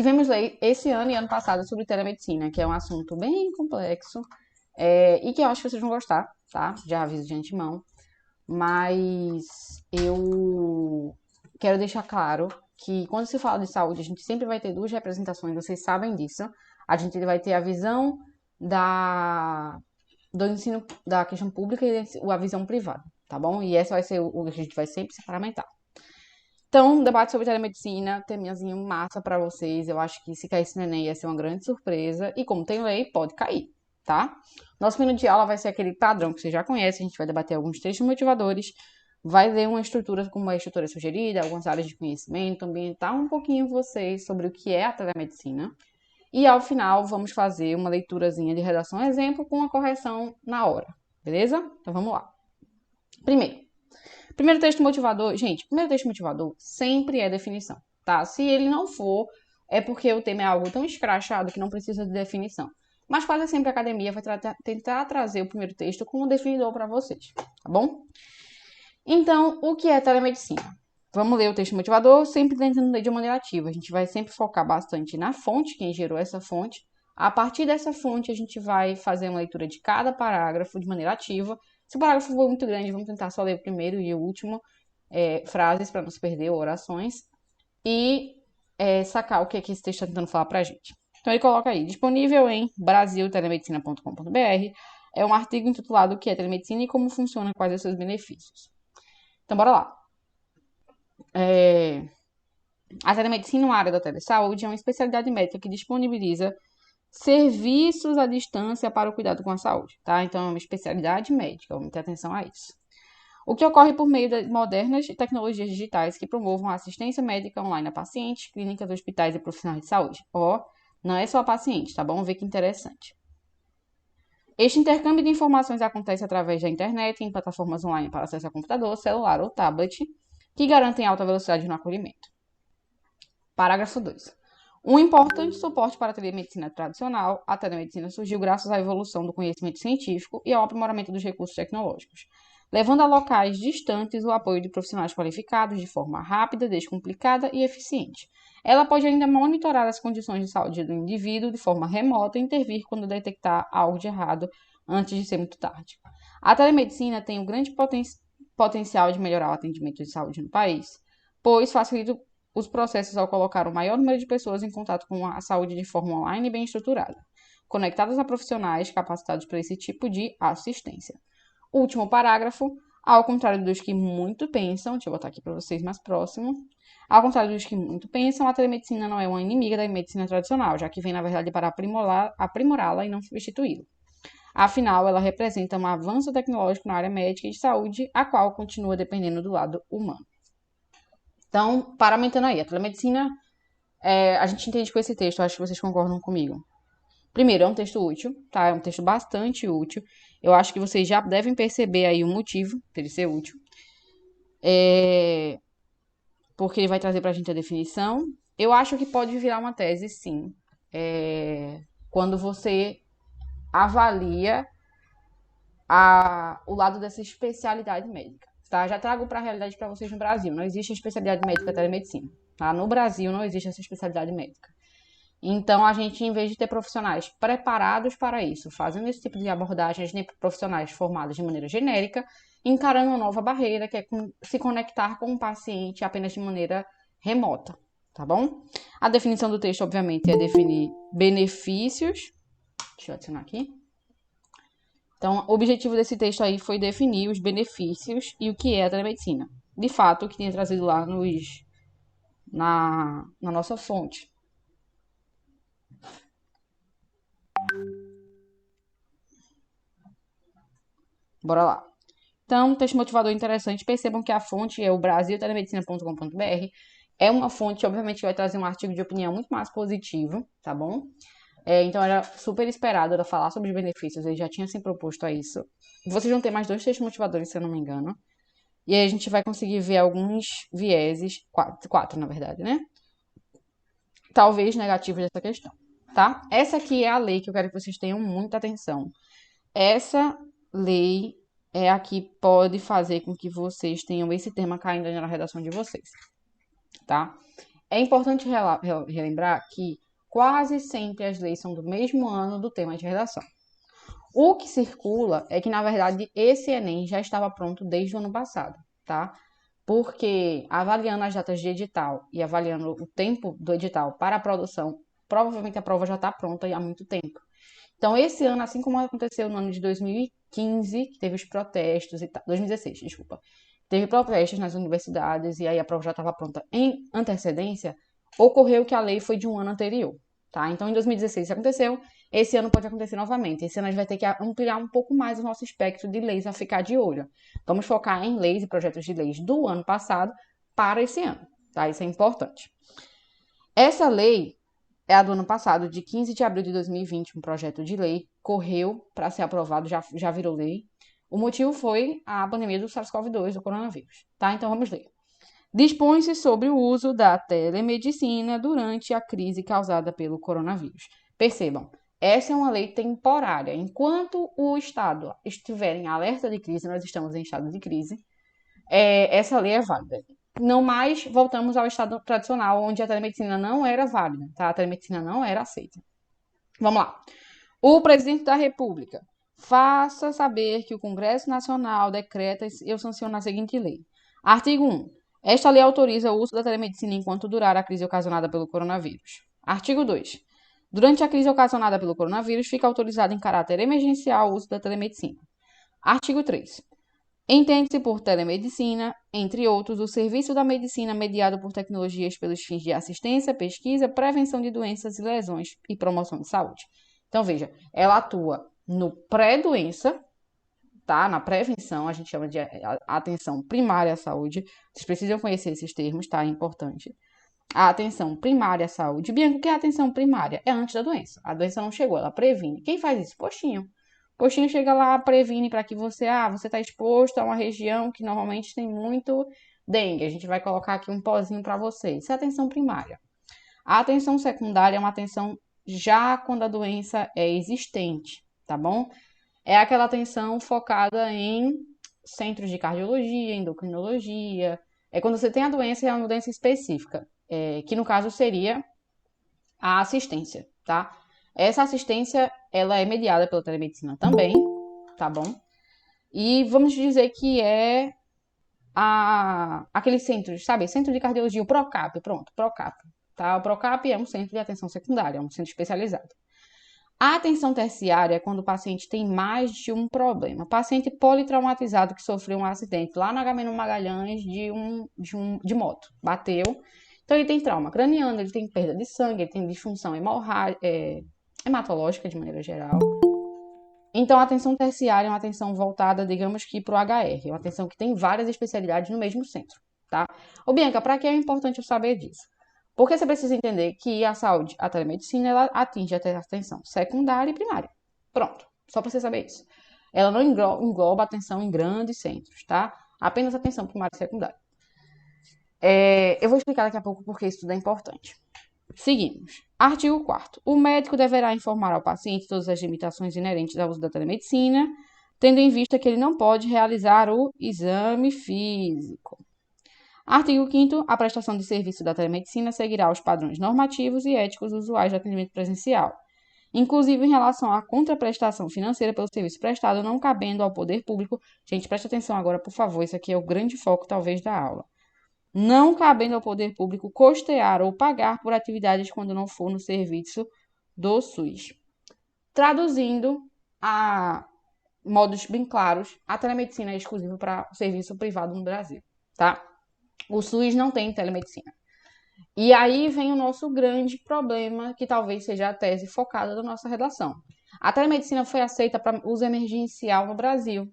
Tivemos lei esse ano e ano passado sobre telemedicina, que é um assunto bem complexo e que eu acho que vocês vão gostar, tá? Já aviso de antemão. Mas eu quero deixar claro que quando se fala de saúde, a gente sempre vai ter duas representações, vocês sabem disso. A gente vai ter a visão do ensino da questão pública e a visão privada, tá bom? E essa vai ser o que a gente vai sempre se paramentar. Então, debate sobre telemedicina, teminhazinho massa pra vocês. Eu acho que se caísse no Enem ia ser uma grande surpresa. E como tem lei, pode cair, tá? Nosso minuto de aula vai ser aquele padrão que você já conhece. A gente vai debater alguns textos motivadores, vai ler uma estrutura como a estrutura sugerida, algumas áreas de conhecimento, ambientar um pouquinho vocês sobre o que é a telemedicina. E ao final, vamos fazer uma leiturazinha de redação exemplo com a correção na hora, beleza? Então vamos lá. Primeiro texto motivador, gente, primeiro texto motivador sempre é definição, tá? Se ele não for, é porque o tema é algo tão escrachado que não precisa de definição. Mas quase sempre a academia vai tentar trazer o primeiro texto como definidor para vocês, tá bom? Então, o que é telemedicina? Vamos ler o texto motivador, sempre tentando ler de maneira ativa. A gente vai sempre focar bastante na fonte, quem gerou essa fonte. A partir dessa fonte, a gente vai fazer uma leitura de cada parágrafo de maneira ativa. Se o parágrafo for muito grande, vamos tentar só ler o primeiro e o último, frases para não se perder, orações. E sacar o que esse texto está tentando falar para a gente. Então, ele coloca aí, disponível em brasiltelemedicina.com.br, é um artigo intitulado O que é telemedicina e como funciona, quais os seus benefícios. Então, bora lá. A telemedicina, uma área da telesaúde, é uma especialidade médica que disponibiliza serviços à distância para o cuidado com a saúde, tá? Então, é uma especialidade médica, vamos ter atenção a isso. O que ocorre por meio de modernas tecnologias digitais que promovam a assistência médica online a pacientes, clínicas, hospitais e profissionais de saúde. Não é só a paciente, tá bom? Vamos ver que interessante. Este intercâmbio de informações acontece através da internet, em plataformas online para acesso a computador, celular ou tablet, que garantem alta velocidade no acolhimento. Parágrafo 2. Um importante suporte para a telemedicina tradicional, a telemedicina surgiu graças à evolução do conhecimento científico e ao aprimoramento dos recursos tecnológicos, levando a locais distantes o apoio de profissionais qualificados de forma rápida, descomplicada e eficiente. Ela pode ainda monitorar as condições de saúde do indivíduo de forma remota e intervir quando detectar algo de errado antes de ser muito tarde. A telemedicina tem um grande potencial de melhorar o atendimento de saúde no país, pois facilita os processos ao colocar o maior número de pessoas em contato com a saúde de forma online e bem estruturada, conectadas a profissionais capacitados para esse tipo de assistência. Último parágrafo, ao contrário dos que muito pensam, deixa eu botar aqui para vocês mais próximo, ao contrário dos que muito pensam, a telemedicina não é uma inimiga da medicina tradicional, já que vem, na verdade, para aprimorá-la e não substituí-la. Afinal, ela representa um avanço tecnológico na área médica e de saúde, a qual continua dependendo do lado humano. Então, paramentando aí, a telemedicina, a gente entende com esse texto, acho que vocês concordam comigo. Primeiro, é um texto útil, tá? É um texto bastante útil. Eu acho que vocês já devem perceber aí o motivo dele ser útil. Porque ele vai trazer pra gente a definição. Eu acho que pode virar uma tese, sim. Quando você avalia o lado dessa especialidade médica. Tá? Já trago para a realidade para vocês no Brasil. Não existe a especialidade médica telemedicina. Tá? No Brasil não existe essa especialidade médica. Então, a gente, em vez de ter profissionais preparados para isso, fazendo esse tipo de abordagem, a gente tem profissionais formados de maneira genérica, encarando uma nova barreira, que é se conectar com o paciente apenas de maneira remota, tá bom? A definição do texto, obviamente, é definir benefícios. Deixa eu adicionar aqui. Então, o objetivo desse texto aí foi definir os benefícios e o que é a telemedicina. De fato, o que tinha trazido lá na nossa fonte. Bora lá. Então, texto motivador interessante. Percebam que a fonte é o brasiltelemedicina.com.br. É uma fonte, obviamente, que vai trazer um artigo de opinião muito mais positivo, tá bom? Então, era super esperado ela falar sobre os benefícios. Ele já tinha se proposto a isso. Vocês vão ter mais 2 textos motivadores, se eu não me engano. E aí a gente vai conseguir ver alguns vieses, quatro na verdade, né? Talvez negativos dessa questão, tá? Essa aqui é a lei que eu quero que vocês tenham muita atenção. Essa lei é a que pode fazer com que vocês tenham esse tema caindo na redação de vocês, tá? É importante relembrar que quase sempre as leis são do mesmo ano do tema de redação. O que circula é que, na verdade, esse Enem já estava pronto desde o ano passado, tá? Porque avaliando as datas de edital e avaliando o tempo do edital para a produção, provavelmente a prova já está pronta há muito tempo. Então, esse ano, assim como aconteceu no ano de 2015, que teve os protestos e tal, 2016, desculpa, teve protestos nas universidades e aí a prova já estava pronta em antecedência, ocorreu que a lei foi de um ano anterior, tá? Então, em 2016 isso aconteceu, esse ano pode acontecer novamente. Esse ano a gente vai ter que ampliar um pouco mais o nosso espectro de leis a ficar de olho. Vamos focar em leis e projetos de leis do ano passado para esse ano, tá? Isso é importante. Essa lei é a do ano passado, de 15 de abril de 2020, um projeto de lei, correu para ser aprovado, já virou lei. O motivo foi a pandemia do SARS-CoV-2, do coronavírus, tá? Então vamos ler. Dispõe-se sobre o uso da telemedicina durante a crise causada pelo coronavírus. Percebam, essa é uma lei temporária. Enquanto o Estado estiver em alerta de crise, nós estamos em estado de crise, essa lei é válida. Não mais voltamos ao estado tradicional, onde a telemedicina não era válida, tá? A telemedicina não era aceita. Vamos lá. O presidente da República faça saber que o Congresso Nacional decreta e eu sanciono a seguinte lei. Artigo 1. Esta lei autoriza o uso da telemedicina enquanto durar a crise ocasionada pelo coronavírus. Artigo 2. Durante a crise ocasionada pelo coronavírus, fica autorizado em caráter emergencial o uso da telemedicina. Artigo 3. Entende-se por telemedicina, entre outros, o serviço da medicina mediado por tecnologias pelos fins de assistência, pesquisa, prevenção de doenças e lesões e promoção de saúde. Então, veja, ela atua no pré-doença, tá? Na prevenção, a gente chama de atenção primária à saúde. Vocês precisam conhecer esses termos, tá? É importante. A atenção primária à saúde. Bianca, o que é a atenção primária? É antes da doença. A doença não chegou, ela previne. Quem faz isso? Postinho. Postinho chega lá, previne para que você está exposto a uma região que normalmente tem muito dengue. A gente vai colocar aqui um pozinho para você. Isso é atenção primária. A atenção secundária é uma atenção já quando a doença é existente, tá bom? É aquela atenção focada em centros de cardiologia, endocrinologia. É quando você tem a doença e é uma doença específica, que no caso seria a assistência, tá? Essa assistência, ela é mediada pela telemedicina também, tá bom? E vamos dizer que é aquele centro, sabe? Centro de cardiologia, o PROCAP, pronto, PROCAP, tá? O PROCAP é um centro de atenção secundária, é um centro especializado. A atenção terciária é quando o paciente tem mais de um problema. Paciente politraumatizado que sofreu um acidente lá no Agamenon Magalhães de moto, bateu. Então ele tem trauma craniano, ele tem perda de sangue, ele tem disfunção hematológica de maneira geral. Então a atenção terciária é uma atenção voltada, digamos que para o HR, é uma atenção que tem várias especialidades no mesmo centro, tá? Ô Bianca, para que é importante eu saber disso? Porque você precisa entender que a saúde, a telemedicina, ela atinge a atenção secundária e primária. Pronto, só para você saber isso. Ela não engloba atenção em grandes centros, tá? Apenas atenção primária e secundária. Eu vou explicar daqui a pouco porque isso tudo é importante. Seguimos. Artigo 4º. O médico deverá informar ao paciente todas as limitações inerentes ao uso da telemedicina, tendo em vista que ele não pode realizar o exame físico. Artigo 5º. A prestação de serviço da telemedicina seguirá os padrões normativos e éticos usuais do atendimento presencial, inclusive em relação à contraprestação financeira pelo serviço prestado, não cabendo ao poder público. Gente, presta atenção agora, por favor, isso aqui é o grande foco, talvez, da aula. Não cabendo ao poder público custear ou pagar por atividades quando não for no serviço do SUS. Traduzindo a modos bem claros, a telemedicina é exclusiva para o serviço privado no Brasil, tá? O SUS não tem telemedicina. E aí vem o nosso grande problema, que talvez seja a tese focada da nossa redação. A telemedicina foi aceita para uso emergencial no Brasil.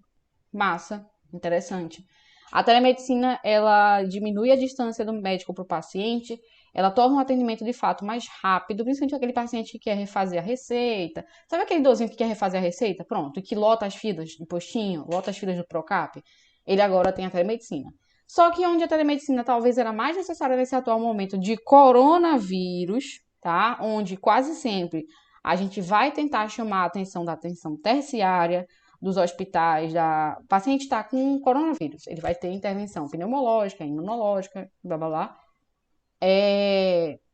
Massa, interessante. A telemedicina, ela diminui a distância do médico para o paciente, ela torna o atendimento de fato mais rápido, principalmente aquele paciente que quer refazer a receita. Sabe aquele idosinho que quer refazer a receita? Pronto, e que lota as filas do postinho, lota as filas do PROCAP? Ele agora tem a telemedicina. Só que onde a telemedicina talvez era mais necessária nesse atual momento de coronavírus, tá? Onde quase sempre a gente vai tentar chamar a atenção da atenção terciária, dos hospitais, o paciente está com coronavírus, ele vai ter intervenção pneumológica, imunológica, blá blá blá.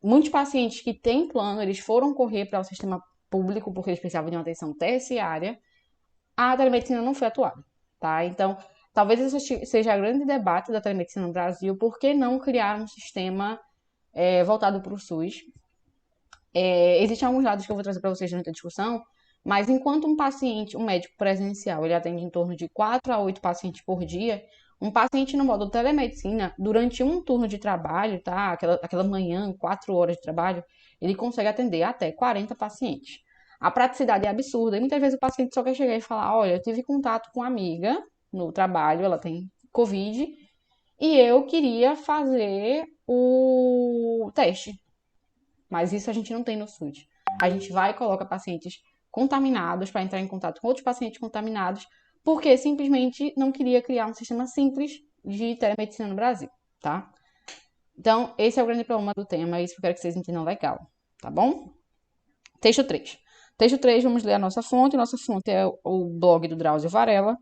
Muitos pacientes que têm plano, eles foram correr para o sistema público porque eles precisavam de uma atenção terciária. A telemedicina não foi atuada, tá? Então, talvez esse seja o grande debate da telemedicina no Brasil, por que não criar um sistema voltado para o SUS? Existem alguns dados que eu vou trazer para vocês durante a discussão, mas enquanto um médico presencial, ele atende em torno de 4 a 8 pacientes por dia, um paciente no modo telemedicina, durante um turno de trabalho, tá? Aquela manhã, 4 horas de trabalho, ele consegue atender até 40 pacientes. A praticidade é absurda e muitas vezes o paciente só quer chegar e falar: olha, eu tive contato com uma amiga no trabalho, ela tem Covid, e eu queria fazer o teste. Mas isso a gente não tem no SUS. A gente vai e coloca pacientes contaminados para entrar em contato com outros pacientes contaminados, porque simplesmente não queria criar um sistema simples de telemedicina no Brasil, tá? Então, esse é o grande problema do tema, é isso que eu quero que vocês entendam legal, tá bom? Texto 3. Texto 3, vamos ler a nossa fonte. Nossa fonte é o blog do Drauzio Varela,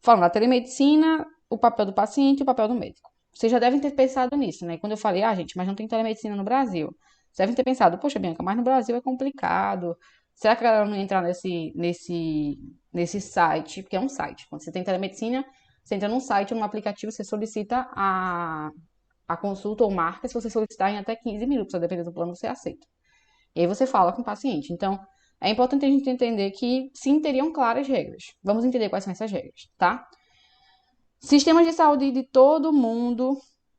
falando da telemedicina, o papel do paciente e o papel do médico. Vocês já devem ter pensado nisso, né? Quando eu falei, gente, mas não tem telemedicina no Brasil. Vocês devem ter pensado, poxa, Bianca, mas no Brasil é complicado. Será que a galera não ia entrar nesse site? Porque é um site. Quando você tem telemedicina, você entra num site, num aplicativo, você solicita a consulta ou marca. Se você solicitar em até 15 minutos, a depender do plano, você aceita. E aí você fala com o paciente. Então, é importante a gente entender que sim, teriam claras regras. Vamos entender quais são essas regras, tá? Sistemas de saúde de todo mundo,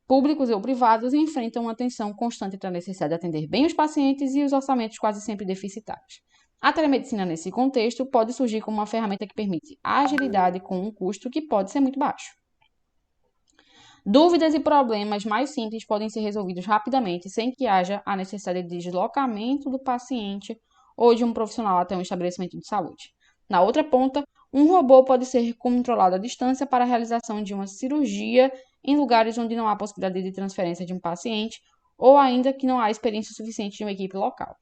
públicos ou privados, enfrentam uma tensão constante entre a necessidade de atender bem os pacientes e os orçamentos quase sempre deficitários. A telemedicina, nesse contexto, pode surgir como uma ferramenta que permite agilidade com um custo que pode ser muito baixo. Dúvidas e problemas mais simples podem ser resolvidos rapidamente, sem que haja a necessidade de deslocamento do paciente ou de um profissional até um estabelecimento de saúde. Na outra ponta, um robô pode ser controlado à distância para a realização de uma cirurgia em lugares onde não há possibilidade de transferência de um paciente ou ainda que não há experiência suficiente de uma equipe local.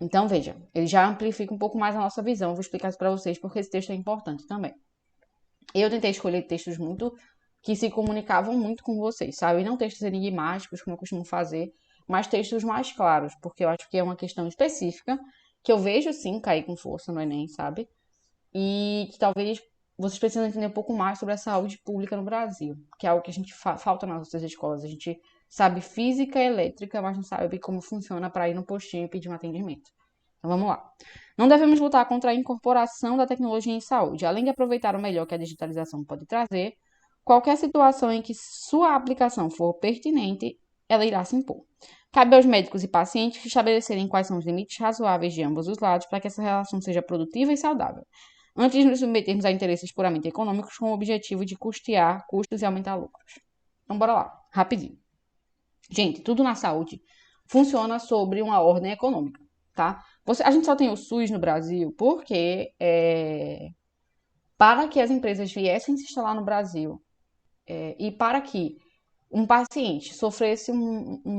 Então, veja, ele já amplifica um pouco mais a nossa visão. Eu vou explicar isso para vocês porque esse texto é importante também. Eu tentei escolher textos que se comunicavam muito com vocês, sabe? E não textos enigmáticos, como eu costumo fazer, mas textos mais claros, porque eu acho que é uma questão específica que eu vejo sim cair com força no Enem, sabe? E que talvez vocês precisem entender um pouco mais sobre a saúde pública no Brasil, que é algo que a gente falta nas nossas escolas. A gente sabe física e elétrica, mas não sabe como funciona para ir no postinho e pedir um atendimento. Então vamos lá. Não devemos lutar contra a incorporação da tecnologia em saúde. Além de aproveitar o melhor que a digitalização pode trazer, qualquer situação em que sua aplicação for pertinente, ela irá se impor. Cabe aos médicos e pacientes estabelecerem quais são os limites razoáveis de ambos os lados para que essa relação seja produtiva e saudável, antes de nos submetermos a interesses puramente econômicos com o objetivo de custear custos e aumentar lucros. Então, bora lá, rapidinho. Gente, tudo na saúde funciona sobre uma ordem econômica, tá? A gente só tem o SUS no Brasil porque para que as empresas viessem se instalar no Brasil e para que um paciente sofresse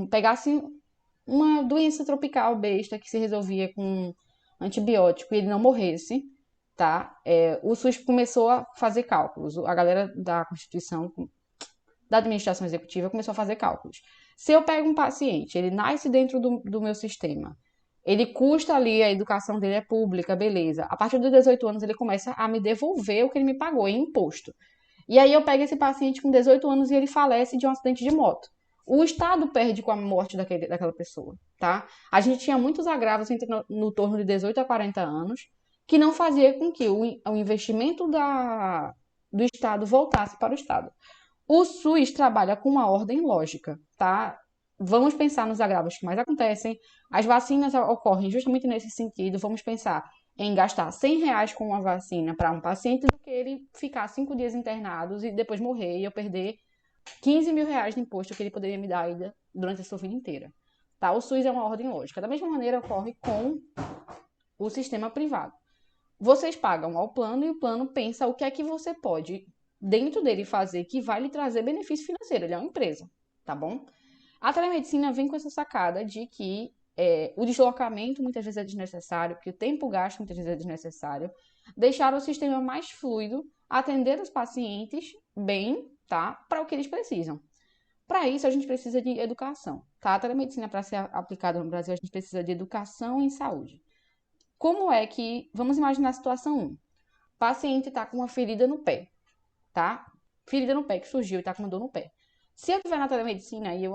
pegasse uma doença tropical besta que se resolvia com antibiótico e ele não morresse, tá? O SUS começou a fazer cálculos. A galera da Constituição, da administração executiva, começou a fazer cálculos. Se eu pego um paciente, ele nasce dentro do meu sistema, ele custa ali, a educação dele é pública, beleza. A partir dos 18 anos, ele começa a me devolver o que ele me pagou em imposto. E aí eu pego esse paciente com 18 anos e ele falece de um acidente de moto. O Estado perde com a morte daquela pessoa, tá? A gente tinha muitos agravos no torno de 18 a 40 anos, que não fazia com que o investimento do Estado voltasse para o Estado. O SUS trabalha com uma ordem lógica, tá? Vamos pensar nos agravos que mais acontecem. As vacinas ocorrem justamente nesse sentido. Vamos pensar em gastar R$ 100 com uma vacina para um paciente do que ele ficar 5 dias internado e depois morrer e eu perder R$ 15.000 de imposto que ele poderia me dar ainda durante a sua vida inteira. Tá? O SUS é uma ordem lógica. Da mesma maneira ocorre com o sistema privado. Vocês pagam ao plano e o plano pensa o que é que você pode dentro dele fazer que vai lhe trazer benefício financeiro. Ele é uma empresa, tá bom? A telemedicina vem com essa sacada de que o deslocamento muitas vezes é desnecessário, que o tempo gasto muitas vezes é desnecessário, deixar o sistema mais fluido, atender os pacientes bem, tá? Para o que eles precisam. Para isso, a gente precisa de educação, tá? A telemedicina, para ser aplicada no Brasil, a gente precisa de educação em saúde. Como é que... Vamos imaginar a situação 1. O paciente está com uma ferida no pé, tá? Ferida no pé que surgiu e está com uma dor no pé. Se eu estiver na telemedicina e eu,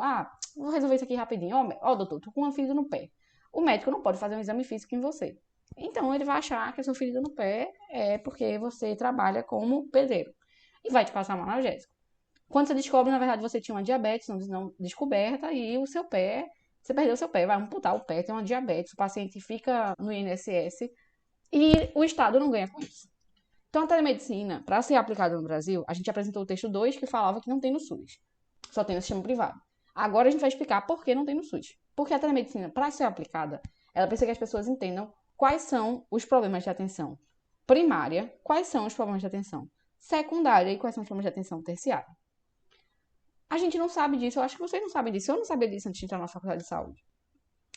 vou resolver isso aqui rapidinho. Doutor, tô com uma ferida no pé. O médico não pode fazer um exame físico em você. Então, ele vai achar que a sua ferida no pé é porque você trabalha como pedreiro. E vai te passar um analgésico. Quando você descobre, na verdade, você tinha uma diabetes não descoberta e o seu pé, você perdeu o seu pé, vai amputar o pé, tem uma diabetes, o paciente fica no INSS e o Estado não ganha com isso. Então, a telemedicina, para ser aplicada no Brasil, a gente apresentou o texto 2 que falava que não tem no SUS, só tem no sistema privado. Agora a gente vai explicar por que não tem no SUS. Porque a telemedicina, para ser aplicada, ela precisa que as pessoas entendam quais são os problemas de atenção primária, quais são os problemas de atenção secundária e quais são os problemas de atenção terciária. A gente não sabe disso, eu acho que vocês não sabem disso, eu não sabia disso antes de entrar na faculdade de saúde.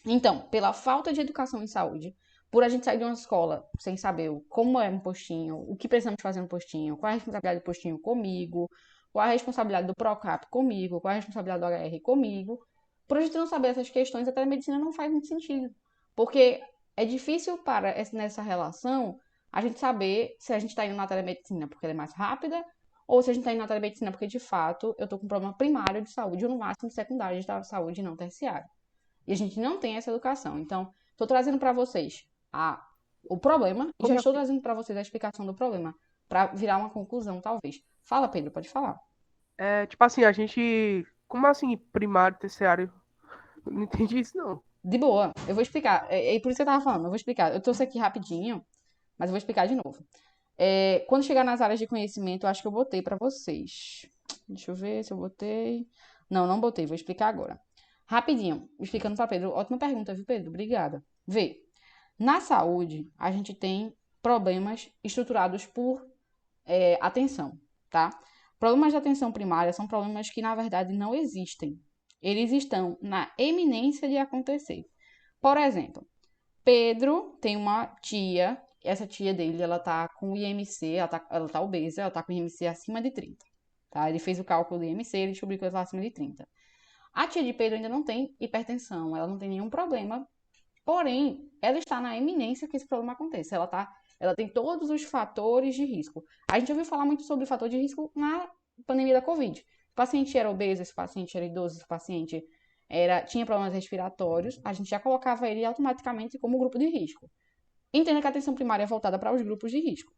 Então, pela falta de educação em saúde, por a gente sair de uma escola sem saber como é um postinho, o que precisamos fazer no postinho, qual é a responsabilidade do postinho comigo, qual é a responsabilidade do PROCAP comigo, qual é a responsabilidade do HR comigo. Por a gente não saber essas questões, a telemedicina não faz muito sentido. Porque é difícil nessa relação a gente saber se a gente está indo na telemedicina porque ela é mais rápida ou se a gente está indo na telemedicina porque, de fato, eu estou com um problema primário de saúde ou, no máximo, secundário de saúde e não terciário. E a gente não tem essa educação. Então, estou trazendo para vocês o problema e já estou trazendo para vocês a explicação do problema, para virar uma conclusão, talvez. Fala, Pedro, pode falar. Tipo assim, a gente. Como assim, primário, terciário? Eu não entendi isso, não. De boa, eu vou explicar. É por isso que eu tava falando, eu vou explicar. Eu trouxe aqui rapidinho, mas eu vou explicar de novo. Quando chegar nas áreas de conhecimento, eu acho que eu botei para vocês. Deixa eu ver se eu botei. Não, não botei, vou explicar agora. Rapidinho, explicando para Pedro. Ótima pergunta, viu, Pedro? Obrigada. Vê, na saúde, a gente tem problemas estruturados por atenção, tá? Problemas de atenção primária são problemas que, na verdade, não existem. Eles estão na eminência de acontecer. Por exemplo, Pedro tem uma tia, essa tia dele, ela tá com IMC, ela tá obesa, ela tá com IMC acima de 30, tá? Ele fez o cálculo do IMC, ele descobriu que ela tá acima de 30. A tia de Pedro ainda não tem hipertensão, ela não tem nenhum problema, porém, ela está na eminência que esse problema aconteça. Ela tem todos os fatores de risco. A gente ouviu falar muito sobre o fator de risco na pandemia da Covid. O paciente era obeso, esse paciente era idoso, esse paciente tinha problemas respiratórios, a gente já colocava ele automaticamente como grupo de risco. Entenda que a atenção primária é voltada para os grupos de risco.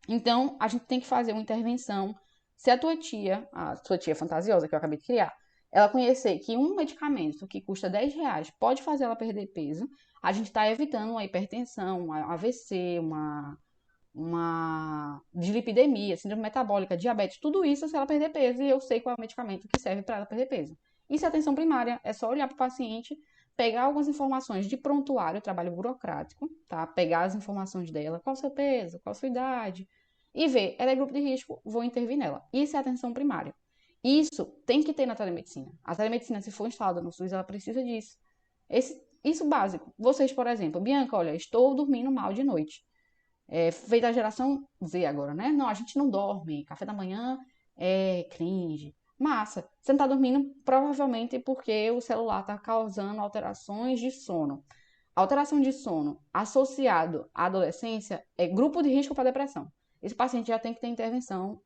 Então, a gente tem que fazer uma intervenção. Se a sua tia fantasiosa que eu acabei de criar, ela conhecer que um medicamento que custa R$10 pode fazer ela perder peso, a gente está evitando uma hipertensão, uma AVC, uma dislipidemia, síndrome metabólica, diabetes, tudo isso se ela perder peso e eu sei qual é o medicamento que serve para ela perder peso. Isso é atenção primária, é só olhar para o paciente, pegar algumas informações de prontuário, trabalho burocrático, tá? Pegar as informações dela, qual o seu peso, qual a sua idade, e ver, ela é grupo de risco, vou intervir nela. Isso é atenção primária. Isso tem que ter na telemedicina. A telemedicina, se for instalada no SUS, ela precisa disso. Isso básico. Vocês, por exemplo, Bianca, olha, estou dormindo mal de noite. Feita a geração Z agora, né? Não, a gente não dorme. Café da manhã é cringe. Massa. Você não tá dormindo provavelmente porque o celular tá causando alterações de sono. Alteração de sono associado à adolescência é grupo de risco para depressão. Esse paciente já tem que ter intervenção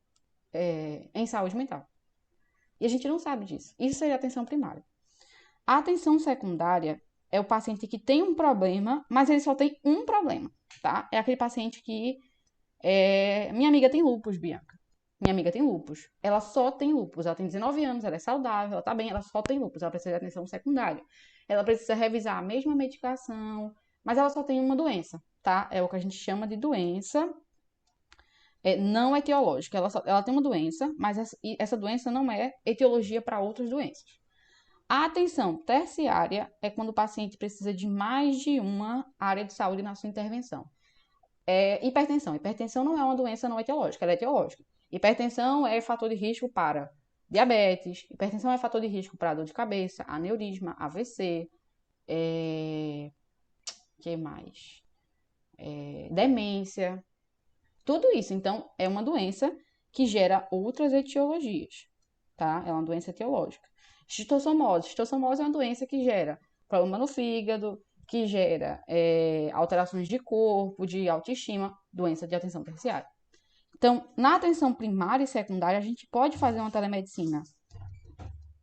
em saúde mental. E a gente não sabe disso. Isso seria atenção primária. A atenção secundária é o paciente que tem um problema, mas ele só tem um problema, tá? É aquele paciente que... Minha amiga tem lúpus, Bianca. Minha amiga tem lúpus. Ela só tem lúpus. Ela tem 19 anos, ela é saudável, ela tá bem, ela só tem lúpus. Ela precisa de atenção secundária. Ela precisa revisar a mesma medicação, mas ela só tem uma doença, tá? É o que a gente chama de doença não etiológica. Ela tem uma doença, mas essa doença não é etiologia para outras doenças. A atenção terciária é quando o paciente precisa de mais de uma área de saúde na sua intervenção. Hipertensão. Hipertensão não é uma doença não etiológica, ela é etiológica. Hipertensão é fator de risco para diabetes, hipertensão é fator de risco para dor de cabeça, aneurisma, AVC, que mais? Demência. Tudo isso, então, é uma doença que gera outras etiologias. tá? É uma doença etiológica. Esquistossomose. Esquistossomose é uma doença que gera problema no fígado, que gera alterações de corpo, de autoestima, doença de atenção terciária. Então, na atenção primária e secundária, a gente pode fazer uma telemedicina.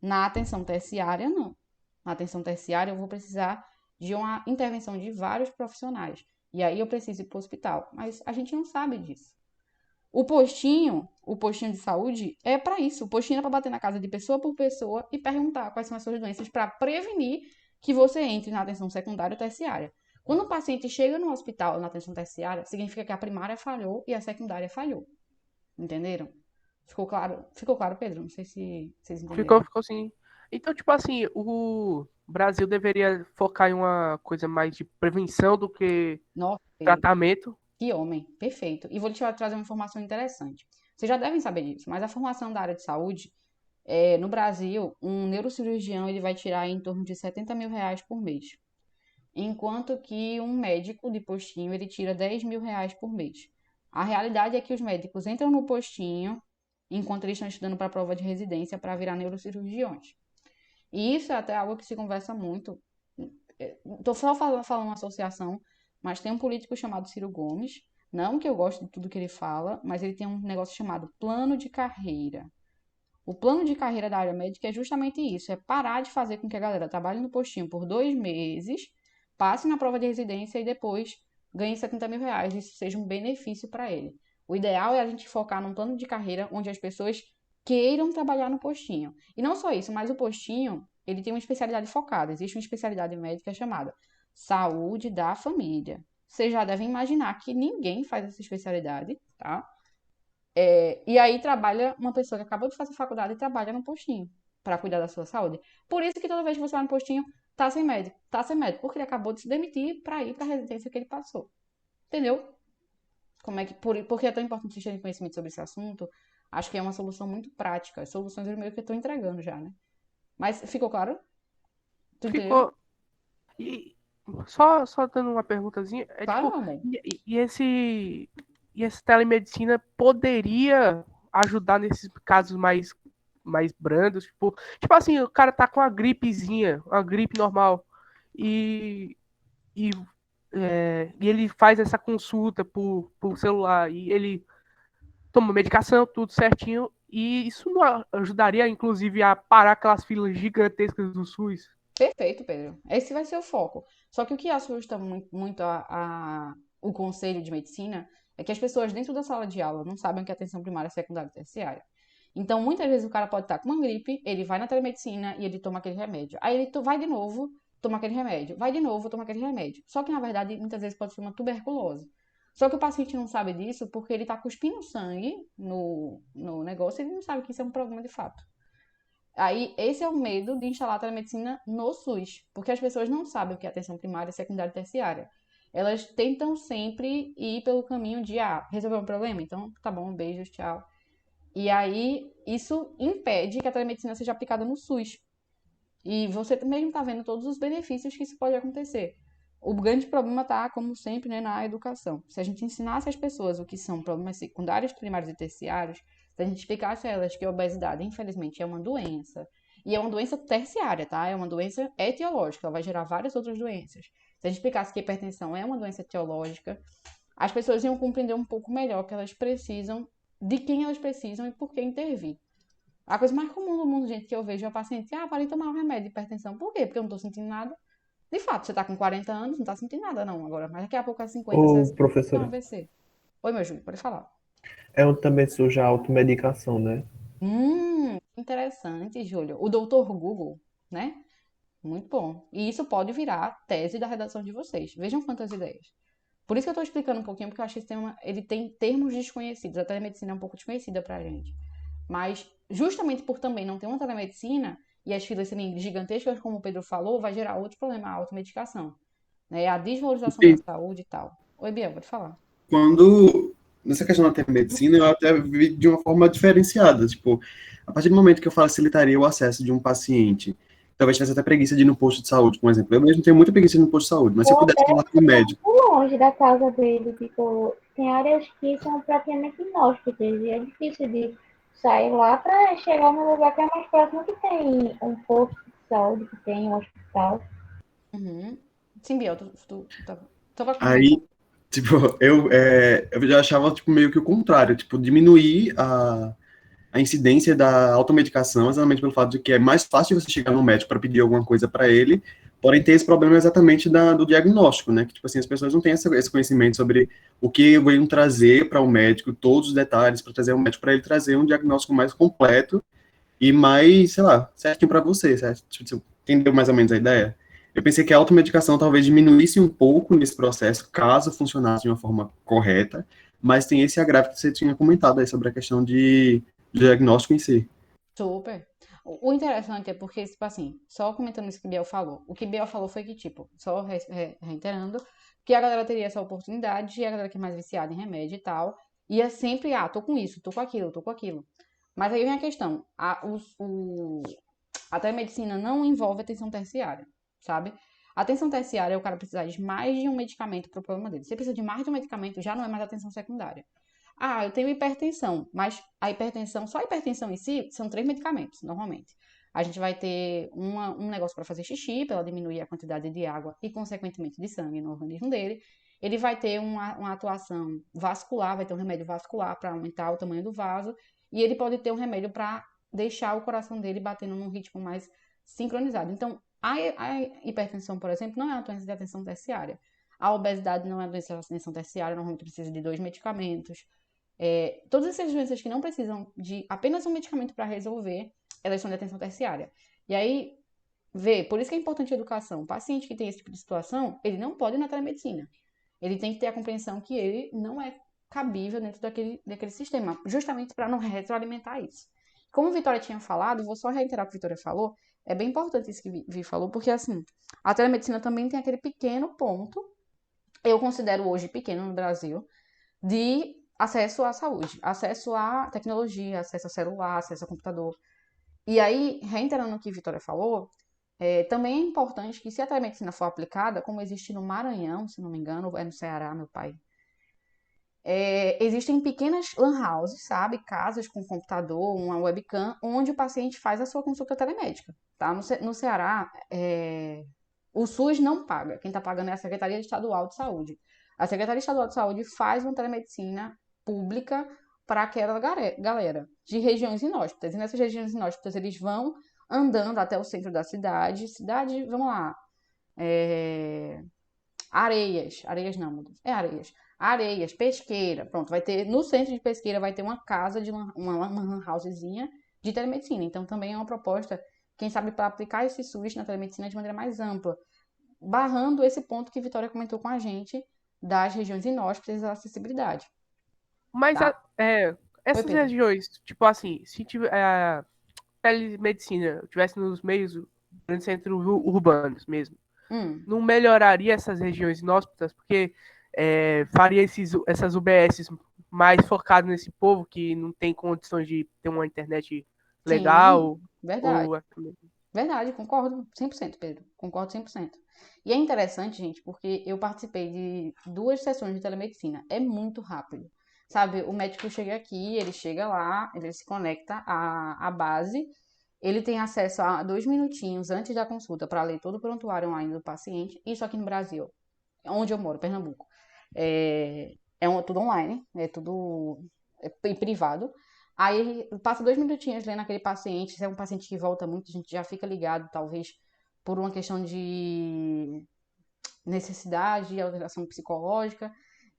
Na atenção terciária, não. Na atenção terciária, eu vou precisar de uma intervenção de vários profissionais. E aí eu preciso ir para o hospital. Mas a gente não sabe disso. O postinho de saúde é para isso. O postinho é para bater na casa de pessoa por pessoa e perguntar quais são as suas doenças para prevenir que você entre na atenção secundária ou terciária. Quando o paciente chega no hospital na atenção terciária, significa que a primária falhou e a secundária falhou. Entenderam? Ficou claro? Ficou claro, Pedro? Não sei se vocês entenderam. Ficou sim. Então, tipo assim, o Brasil deveria focar em uma coisa mais de prevenção do que Nossa, Pedro, tratamento. que homem, perfeito. E vou te trazer uma informação interessante. Vocês já devem saber disso, mas a formação da área de saúde, no Brasil, um neurocirurgião ele vai tirar em torno de R$ 70.000 por mês. Enquanto que um médico de postinho ele tira R$ 10.000 por mês. A realidade é que os médicos entram no postinho enquanto eles estão estudando para a prova de residência para virar neurocirurgiões. E isso é até algo que se conversa muito. Estou só falando uma associação, mas tem um político chamado Ciro Gomes. Não que eu goste de tudo que ele fala, mas ele tem um negócio chamado plano de carreira. O plano de carreira da área médica é justamente isso: é parar de fazer com que a galera trabalhe no postinho por 2 meses, passe na prova de residência e depois ganhe R$ 70.000. Isso seja um benefício para ele. O ideal é a gente focar num plano de carreira onde as pessoas queiram trabalhar no postinho. E não só isso, mas o postinho, ele tem uma especialidade focada. Existe uma especialidade médica chamada saúde da família. Vocês já devem imaginar que ninguém faz essa especialidade, tá? E aí trabalha uma pessoa que acabou de fazer faculdade e trabalha no postinho para cuidar da sua saúde. Por isso que toda vez que você vai no postinho, tá sem médico. Tá sem médico, porque ele acabou de se demitir para ir para a residência que ele passou. Entendeu? Por que é tão importante vocês terem conhecimento sobre esse assunto? Acho que é uma solução muito prática. As soluções eu meio que estou entregando já, né? Mas ficou claro? Tu entendeu? Ficou. E só dando uma perguntazinha, Claro, tipo, meu amor. e essa telemedicina poderia ajudar nesses casos mais brandos, tipo assim, o cara tá com uma gripezinha, uma gripe normal, e, e, e ele faz essa consulta por celular, e ele toma medicação, tudo certinho, e isso não ajudaria, inclusive, a parar aquelas filas gigantescas do SUS? Perfeito, Pedro. Esse vai ser o foco. Só que o que assusta muito o conselho de medicina é que as pessoas dentro da sala de aula não sabem o que é atenção primária, secundária e terciária. Então, muitas vezes o cara pode estar com uma gripe, ele vai na telemedicina e ele toma aquele remédio. Aí ele vai de novo, toma aquele remédio. Vai de novo, toma aquele remédio. Só que, na verdade, muitas vezes pode ser uma tuberculose. Só que o paciente não sabe disso porque ele está cuspindo sangue no negócio e ele não sabe que isso é um problema de fato. Aí, esse é o medo de instalar a telemedicina no SUS, porque as pessoas não sabem o que é atenção primária, secundária e terciária. Elas tentam sempre ir pelo caminho de, resolver um problema? Então, tá bom, beijos, tchau. E aí, isso impede que a telemedicina seja aplicada no SUS. E você mesmo está vendo todos os benefícios que isso pode acontecer. O grande problema está, como sempre, né, na educação. Se a gente ensinasse as pessoas o que são problemas secundários, primários e terciários, se a gente explicasse a elas que a obesidade, infelizmente, é uma doença, e é uma doença terciária, tá? É uma doença etiológica, ela vai gerar várias outras doenças. Se a gente explicasse que a hipertensão é uma doença etiológica, as pessoas iam compreender um pouco melhor que elas precisam, de quem elas precisam e por que intervir. A coisa mais comum do mundo, gente, que eu vejo é o paciente, parei de tomar um remédio de hipertensão. Por quê? Porque eu não tô sentindo nada. De fato, você tá com 40 anos, não tá sentindo nada, não, agora. Mas daqui a pouco, às 50, Ô, 60, tem um professora, AVC. Oi, meu Júlio, pode falar. é onde também surge a automedicação, né? Interessante, Júlio. O doutor Google, né? Muito bom. E isso pode virar tese da redação de vocês. Vejam quantas ideias. Por isso que eu estou explicando um pouquinho, porque eu acho que ele tem termos desconhecidos. A telemedicina é um pouco desconhecida pra gente. Mas, justamente por também não ter uma telemedicina e as filas serem gigantescas, como o Pedro falou, vai gerar outro problema, a automedicação. Né? A desvalorização da E saúde e tal. Oi, Biel, pode falar. quando, nessa questão da telemedicina, eu até vi de uma forma diferenciada. Tipo, a partir do momento que eu facilitaria o acesso de um paciente, talvez tivesse até preguiça de ir no posto de saúde, por exemplo. Eu mesmo tenho muita preguiça de ir no posto de saúde, mas se eu Ou pudesse até falar com o médico, muito longe da casa dele. Tipo, tem áreas que são praticamente inóspitas e é difícil de sair lá para chegar no lugar que é mais próximo, que tem um posto de saúde, que tem um hospital. Uhum. Sim, Biel, tu vai complementar. Aí, tipo, eu já achava, tipo, meio que o contrário, tipo, diminuir a incidência da automedicação, exatamente pelo fato de que é mais fácil você chegar no médico para pedir alguma coisa para ele, porém tem esse problema exatamente do diagnóstico, né? Que, tipo assim, as pessoas não têm esse conhecimento sobre o que vão trazer para o médico, todos os detalhes para trazer o médico, para ele trazer um diagnóstico mais completo e mais, sei lá, certinho para você, certo? Tipo, entendeu mais ou menos a ideia? Eu pensei que a automedicação talvez diminuísse um pouco nesse processo, caso funcionasse de uma forma correta, mas tem esse agravo que você tinha comentado aí sobre a questão de diagnóstico em si. Super. O interessante é porque, tipo assim, só comentando isso que Biel falou. O que Biel falou foi que, tipo, só reiterando, que a galera teria essa oportunidade, e a galera que é mais viciada em remédio e tal, ia sempre, tô com isso, tô com aquilo, tô com aquilo. Mas aí vem a questão, a telemedicina não envolve atenção terciária, sabe? A atenção terciária é o cara precisar de mais de um medicamento para o problema dele. Se ele precisa de mais de um medicamento, já não é mais atenção secundária. Eu tenho hipertensão, mas a hipertensão, só a hipertensão em si, são 3 medicamentos, normalmente. A gente vai ter um negócio para fazer xixi, para ela diminuir a quantidade de água e, consequentemente, de sangue no organismo dele. Ele vai ter uma atuação vascular, vai ter um remédio vascular para aumentar o tamanho do vaso. E ele pode ter um remédio para deixar o coração dele batendo num ritmo mais sincronizado. Então, a hipertensão, por exemplo, não é uma doença de atenção terciária. A obesidade não é uma doença de atenção terciária, normalmente precisa de 2 medicamentos. Todas essas doenças que não precisam de apenas um medicamento para resolver, elas são de atenção terciária. E aí, por isso que é importante a educação. O paciente que tem esse tipo de situação, ele não pode ir na telemedicina. Ele tem que ter a compreensão que ele não é cabível dentro daquele sistema, justamente para não retroalimentar isso. Como a Vitória tinha falado, vou só reiterar o que a Vitória falou, é bem importante isso que Vi falou, porque assim, a telemedicina também tem aquele pequeno ponto, eu considero hoje pequeno no Brasil, de acesso à saúde, acesso à tecnologia, acesso ao celular, acesso ao computador. E aí, reiterando o que a Vitória falou, também é importante que, se a telemedicina for aplicada, como existe no Maranhão, se não me engano, é no Ceará, meu pai, existem pequenas lan houses, sabe? Casas com computador, uma webcam, onde o paciente faz a sua consulta telemédica, tá? No Ceará, o SUS não paga. Quem está pagando é a Secretaria Estadual de Saúde. A Secretaria Estadual de Saúde faz uma telemedicina pública para aquela galera de regiões inóspitas. E nessas regiões inóspitas, eles vão andando até o centro da cidade. Vamos lá, Areias não, meu Deus. Areias. Areias, Pesqueira. Pronto, vai ter, no centro de Pesqueira vai ter uma casa de uma lan housezinha de telemedicina. Então também é uma proposta, quem sabe, para aplicar esse SUS na telemedicina de maneira mais ampla, barrando esse ponto que a Vitória comentou com a gente das regiões inóspitas e da acessibilidade. Mas Tá? essas Pedro. regiões, tipo assim, se tiver a telemedicina tivesse nos meios grandes centros urbanos mesmo, não melhoraria essas regiões inóspitas, porque faria essas UBSs mais focadas nesse povo que não tem condições de ter uma internet legal? Sim, verdade. Ou... Verdade, concordo 100%, Pedro. Concordo 100%. E é interessante, gente, porque eu participei de 2 sessões de telemedicina. É muito rápido. Sabe, o médico chega aqui, ele chega lá, ele se conecta à base, ele tem acesso a 2 minutinhos antes da consulta para ler todo o prontuário online do paciente. Isso aqui no Brasil, onde eu moro, Pernambuco. Tudo online, é tudo privado. Aí passa 2 minutinhos lendo aquele paciente. Se é um paciente que volta muito, a gente já fica ligado, talvez por uma questão de necessidade, alteração psicológica.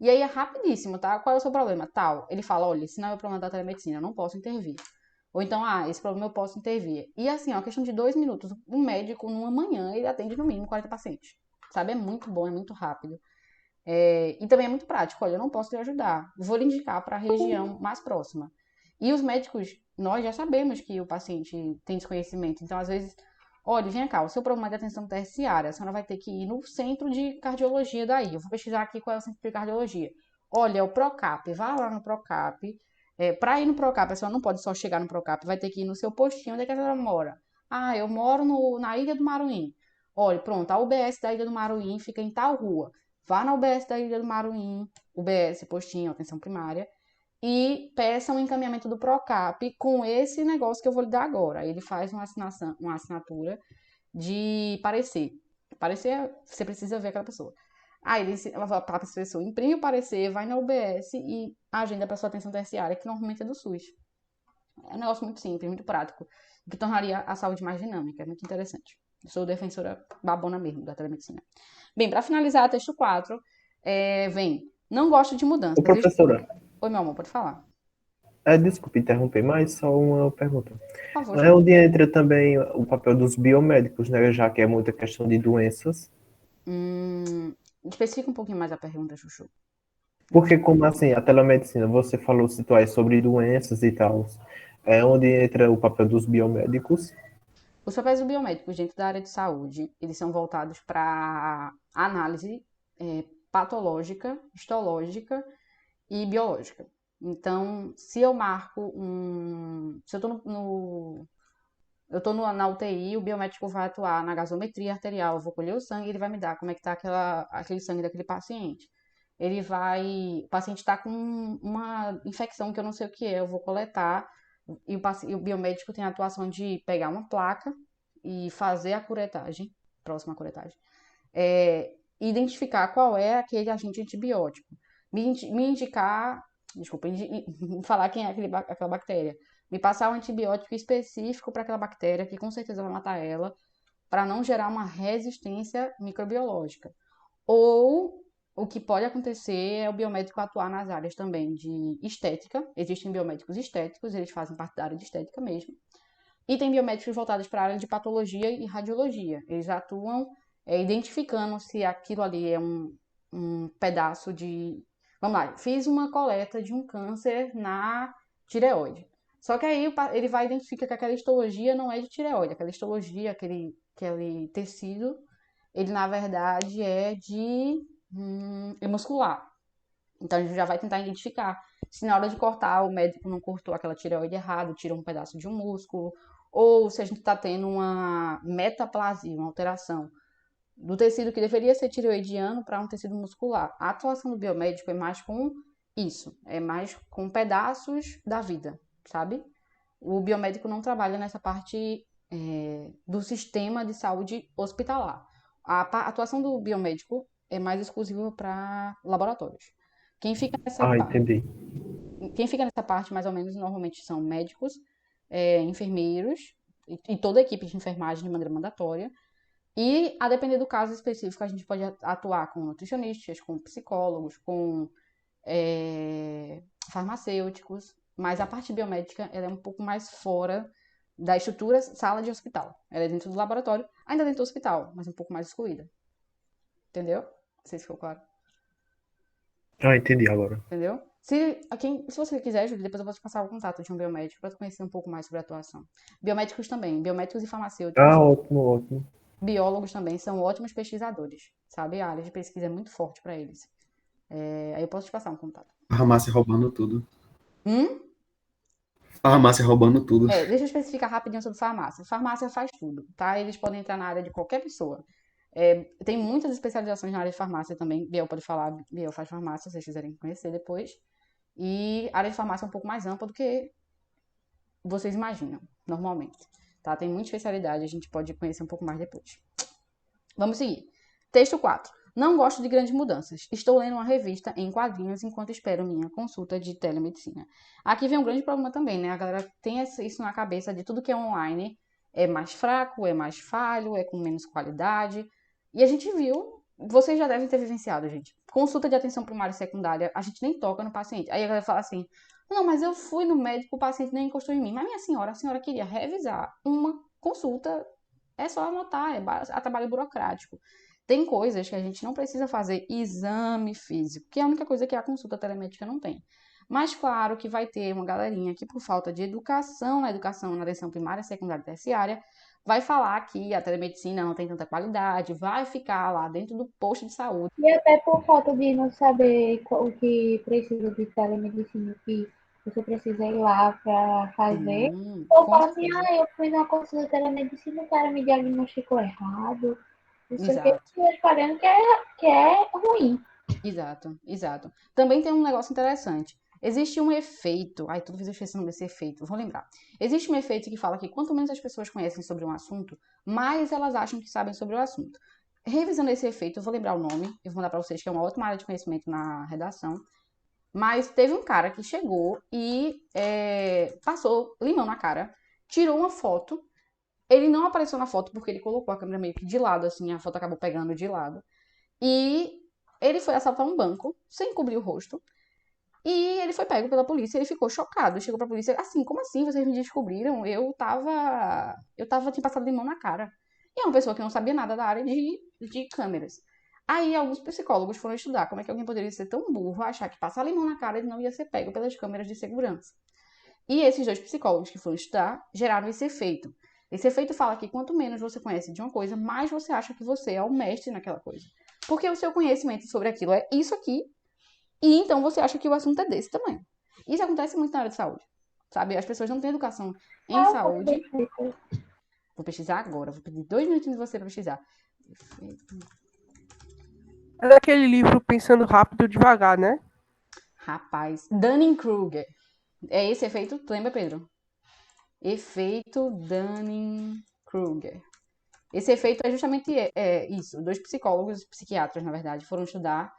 E aí é rapidíssimo, tá? Qual é o seu problema? Tal. Ele fala, olha, esse não é o problema da telemedicina, eu não posso intervir. Ou então, esse problema eu posso intervir. E assim, ó, questão de 2 minutos. Um médico, numa manhã, ele atende no mínimo 40 pacientes. Sabe? É muito bom, é muito rápido. E também é muito prático. Olha, eu não posso lhe ajudar. Vou lhe indicar para a região mais próxima. E os médicos, nós já sabemos que o paciente tem desconhecimento. Então, às vezes, olha, vem cá, o seu problema é de atenção terciária, a senhora vai ter que ir no centro de cardiologia daí. Eu vou pesquisar aqui qual é o centro de cardiologia. Olha, é o Procap. Vá lá no Procap. Para ir no Procap, a senhora não pode só chegar no Procap, vai ter que ir no seu postinho. Onde é que a senhora mora? Eu moro na Ilha do Maruim. Olha, pronto, a UBS da Ilha do Maruim fica em tal rua. Vá na UBS da Ilha do Maruim, UBS, postinho, atenção primária. e peça um encaminhamento do Procap com esse negócio que eu vou lhe dar agora. Ele faz uma assinatura de parecer. Parecer, você precisa ver aquela pessoa. Aí a pessoa imprime o parecer, vai na UBS e agenda para sua atenção terciária, que normalmente é do SUS. É um negócio muito simples, muito prático, que tornaria a saúde mais dinâmica. É muito interessante. Eu sou defensora babona mesmo da telemedicina. Bem, para finalizar, texto 4, vem, não gosto de Ô, mudanças. professora, Oi, meu amor, pode falar. desculpe interromper, mas só uma pergunta. Por favor, É João. onde entra também o papel dos biomédicos, né? Já que é muita questão de doenças. Especifica um pouquinho mais a pergunta, Chuchu. Porque como assim, a telemedicina, você falou situações sobre doenças e tal. É onde entra o papel dos biomédicos. Os papéis do biomédico dentro da área de saúde, eles são voltados para análise patológica, histológica e biológica. Então, se eu marco se eu estou na UTI, o biomédico vai atuar na gasometria arterial, eu vou colher o sangue, ele vai me dar como é que está aquele sangue daquele paciente. O paciente está com uma infecção que eu não sei o que é, eu vou coletar, e o biomédico tem a atuação de pegar uma placa e fazer a curetagem, próxima curetagem, identificar qual é aquele agente antibiótico, me indicar, desculpa, falar quem é aquela bactéria, me passar um antibiótico específico para aquela bactéria, que com certeza vai matar ela, para não gerar uma resistência microbiológica. Ou o que pode acontecer é o biomédico atuar nas áreas também de estética. Existem biomédicos estéticos, eles fazem parte da área de estética mesmo. E tem biomédicos voltados para a área de patologia e radiologia. Eles atuam identificando se aquilo ali é um pedaço de... Vamos lá, fiz uma coleta de um câncer na tireoide. Só que aí ele vai identificar que aquela histologia não é de tireoide. Aquela histologia, aquele tecido, ele na verdade é é muscular. Então a gente já vai tentar identificar se na hora de cortar o médico não cortou aquela tireoide errado, tirou um pedaço de um músculo, ou se a gente está tendo uma metaplasia, uma alteração do tecido que deveria ser tireoidiano para um tecido muscular. A atuação do biomédico é mais com isso, é mais com pedaços da vida, sabe? O biomédico não trabalha nessa parte do sistema de saúde hospitalar. A atuação do biomédico é mais exclusiva para laboratórios. Quem fica nessa Entendi. parte, mais ou menos, normalmente são médicos, enfermeiros e toda a equipe de enfermagem de maneira mandatória. E, a depender do caso específico, a gente pode atuar com nutricionistas, com psicólogos, com farmacêuticos, mas a parte biomédica ela é um pouco mais fora da estrutura sala de hospital. Ela é dentro do laboratório, ainda dentro do hospital, mas um pouco mais excluída. Entendeu? Não sei se ficou claro. Entendi agora. Entendeu? Se você quiser, Júlio, depois eu vou te passar o contato de um biomédico para tu conhecer um pouco mais sobre a atuação. Biomédicos também, biomédicos e farmacêuticos. Ótimo, ótimo. Biólogos também são ótimos pesquisadores, sabe? A área de pesquisa é muito forte para eles. Aí eu posso te passar um contato. Farmácia roubando tudo. Hum? Farmácia roubando tudo. Deixa eu especificar rapidinho sobre farmácia. Farmácia faz tudo, tá? Eles podem entrar na área de qualquer pessoa. Tem muitas especializações na área de farmácia também. Biel pode falar, Biel faz farmácia, se vocês quiserem conhecer depois. E a área de farmácia é um pouco mais ampla do que vocês imaginam, normalmente. Tá? Tem muita especialidade, a gente pode conhecer um pouco mais depois. Vamos seguir. Texto 4. Não gosto de grandes mudanças. Estou lendo uma revista em quadrinhos enquanto espero minha consulta de telemedicina. Aqui vem um grande problema também, né? A galera tem isso na cabeça de tudo que é online é mais fraco, é mais falho, é com menos qualidade. E a gente viu, vocês já devem ter vivenciado, gente. Consulta de atenção primária e secundária, a gente nem toca no paciente. Aí a galera fala assim, não, mas eu fui no médico, o paciente nem encostou em mim. Mas minha senhora, a senhora queria revisar uma consulta, é só anotar, é trabalho burocrático. Tem coisas que a gente não precisa fazer exame físico, que é a única coisa que a consulta telemédica não tem. Mas claro que vai ter uma galerinha que, por falta de educação na atenção primária, secundária e terciária, vai falar que a telemedicina não tem tanta qualidade, vai ficar lá dentro do posto de saúde. E até por falta de não saber o que precisa de telemedicina, que você precisa ir lá para fazer. Ou fala assim, eu fui na consulta de telemedicina, o cara me diagnosticou errado. Isso aqui eu espalhando que é ruim. Exato, exato. Também tem um negócio interessante. Existe um efeito. Ai, toda vez eu esqueço o nome desse efeito, vou lembrar. Existe um efeito que fala que quanto menos as pessoas conhecem sobre um assunto, mais elas acham que sabem sobre o assunto. Revisando esse efeito, eu vou lembrar o nome, eu vou mandar pra vocês, que é uma ótima área de conhecimento na redação. Mas teve um cara que chegou e passou limão na cara, tirou uma foto. Ele não apareceu na foto porque ele colocou a câmera meio que de lado, assim, a foto acabou pegando de lado. E ele foi assaltar um banco, sem cobrir o rosto. E ele foi pego pela polícia, ele ficou chocado. Chegou pra polícia, assim, como assim vocês me descobriram? Tinha passado limão na cara. E é uma pessoa que não sabia nada da área de câmeras. Aí alguns psicólogos foram estudar como é que alguém poderia ser tão burro, achar que passar limão na cara ele não ia ser pego pelas câmeras de segurança. E esses dois psicólogos que foram estudar geraram esse efeito. Esse efeito fala que quanto menos você conhece de uma coisa, mais você acha que você é o mestre naquela coisa. Porque o seu conhecimento sobre aquilo é isso aqui, e então você acha que o assunto é desse tamanho. Isso acontece muito na área de saúde, sabe? As pessoas não têm educação em saúde. Vou pesquisar agora, vou pedir 2 minutinhos de você para pesquisar. É daquele livro Pensando Rápido e Devagar, né? Rapaz, Dunning-Kruger. É esse efeito? Tu lembra, Pedro? Efeito Dunning-Kruger. Esse efeito é justamente isso. 2 psicólogos, psiquiatras, na verdade, foram estudar